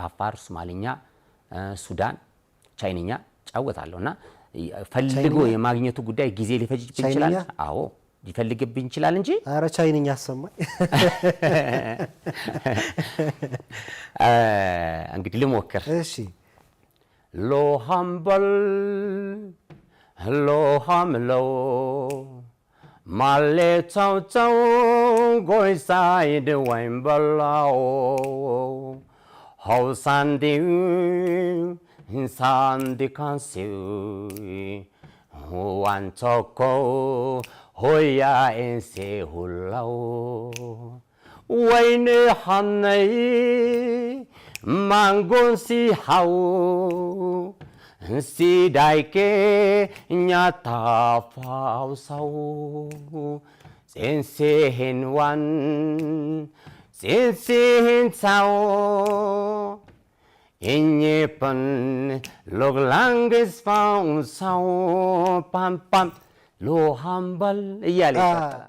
አፋር ሶማሊኛ ሱዳን ቻይንኛ ጫወታለሁና ፈልጎ የማግኘቱ ጉዳይ ጊዜ ሊፈጅብኝ ይችላል አዎ ሊፈልግብኝ ይችላል እንጂ አረ ቻይንኛ አሰማኝ እንግዲህ ልሞክር እሺ ሎ ሃምሎ ማሌታው ታው ጎይሳይድ ወይምበላው ሆሳንዲ 인산디 칸시 완초코 호야 인세 훌라오 와이네 한나이 망곤시 하오 시다이케 냐타 파우사오 센세힌완 센세힌 차오 인예쁜 록랑게스 파운사오 빰빰 로함발 이야리